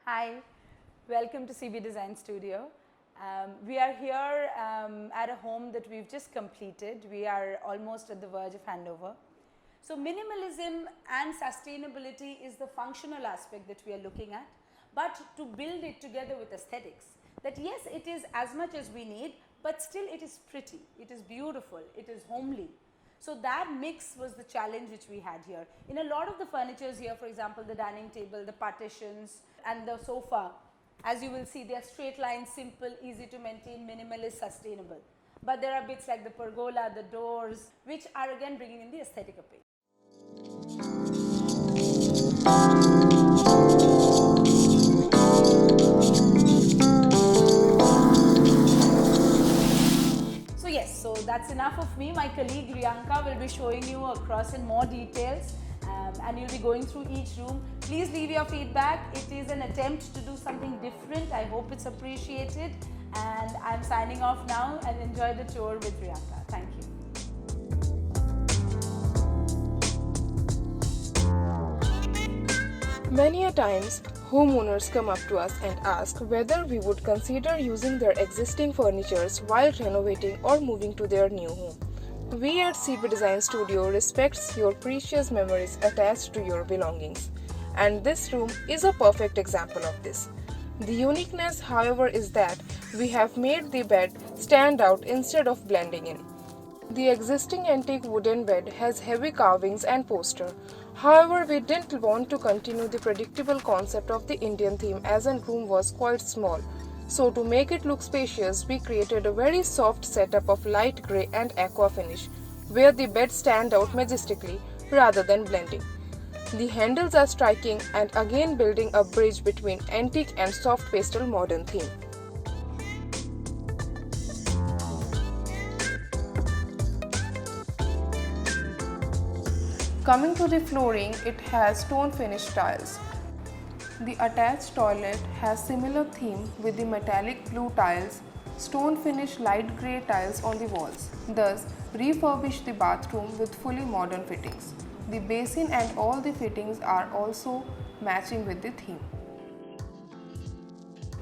Hi, welcome to CB Design Studio. We are here at a home that we've just completed. We are almost at the verge of handover. So minimalism and sustainability is the functional aspect that we are looking at, but to build it together with aesthetics. That yes, it is as much as we need, but still it is pretty, it is beautiful, it is homely. So that mix was the challenge which we had here. In a lot of the furnitures here, for example, the dining table, the partitions and the sofa, as you will see, they are straight lines, simple, easy to maintain, minimalist, sustainable. But there are bits like the pergola, the doors, which are again bringing in the aesthetic appeal. So yes, so that's enough of me. My colleague Riyanka will be showing you across in more details and you'll be going through each room. Please leave your feedback. It is an attempt to do something different. I hope it's appreciated and I'm signing off now and enjoy the tour with Riyanka. Thank you. Many a times, homeowners come up to us and ask whether we would consider using their existing furnitures while renovating or moving to their new home. We at CB Design Studio respects your precious memories attached to your belongings, and this room is a perfect example of this. The uniqueness, however, is that we have made the bed stand out instead of blending in. The existing antique wooden bed has heavy carvings and poster. However, we didn't want to continue the predictable concept of the Indian theme as the room was quite small. So to make it look spacious, we created a very soft setup of light grey and aqua finish, where the bed stand out majestically rather than blending. The handles are striking and again building a bridge between antique and soft pastel modern theme. Coming to the flooring, it has stone finish tiles. The attached toilet has similar theme with the metallic blue tiles, stone finish light grey tiles on the walls. Thus, refurbish the bathroom with fully modern fittings. The basin and all the fittings are also matching with the theme.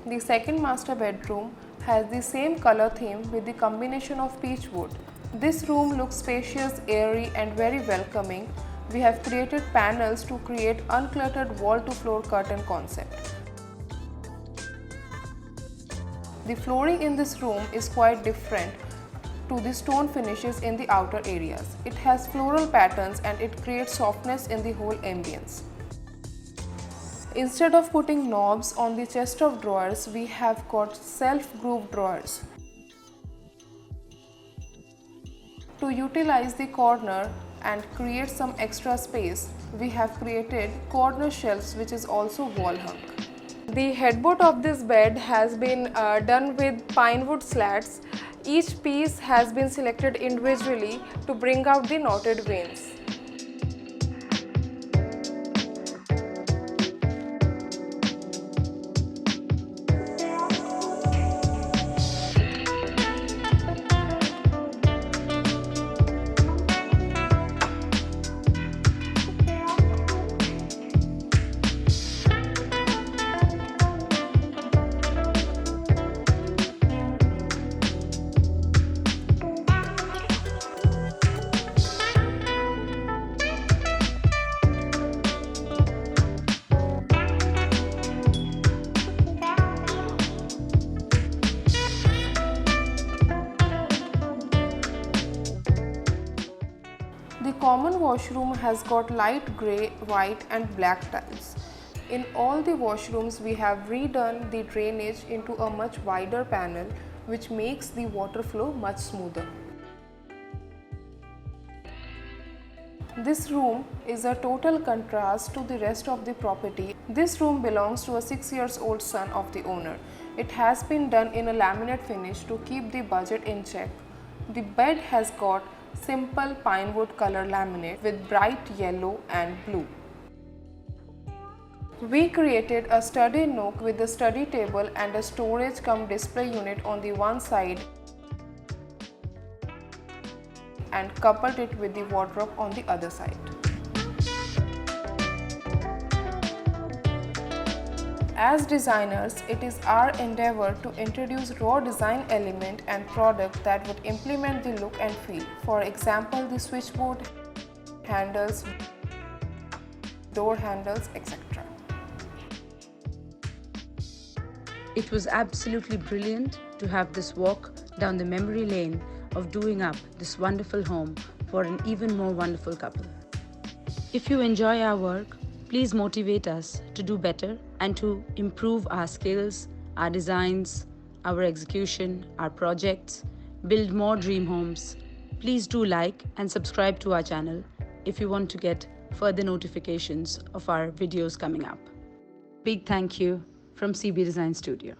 The second master bedroom has the same color theme with the combination of peach wood. This room looks spacious, airy and very welcoming. We have created panels to create uncluttered wall-to-floor curtain concept. The flooring in this room is quite different to the stone finishes in the outer areas. It has floral patterns and it creates softness in the whole ambience. Instead of putting knobs on the chest of drawers, we have got self-grooved drawers. To utilize the corner and create some extra space, we have created corner shelves which is also wall hung. The headboard of this bed has been done with pine wood slats. Each piece has been selected individually to bring out the knotted veins. The common washroom has got light grey, white and black tiles. In all the washrooms we have redone the drainage into a much wider panel which makes the water flow much smoother. This room is a total contrast to the rest of the property. This room belongs to a 6-year-old son of the owner. It has been done in a laminate finish to keep the budget in check. The bed has got simple pine wood color laminate with bright yellow and blue. We created a study nook with a study table and a storage cum display unit on the one side and coupled it with the wardrobe on the other side. As designers, it is our endeavor to introduce raw design element and product that would implement the look and feel. For example, the switchboard handles, door handles, etc. It was absolutely brilliant to have this walk down the memory lane of doing up this wonderful home for an even more wonderful couple. If you enjoy our work, please motivate us to do better and to improve our skills, our designs, our execution, our projects, build more dream homes. Please do like and subscribe to our channel if you want to get further notifications of our videos coming up. Big thank you from CB Design Studio.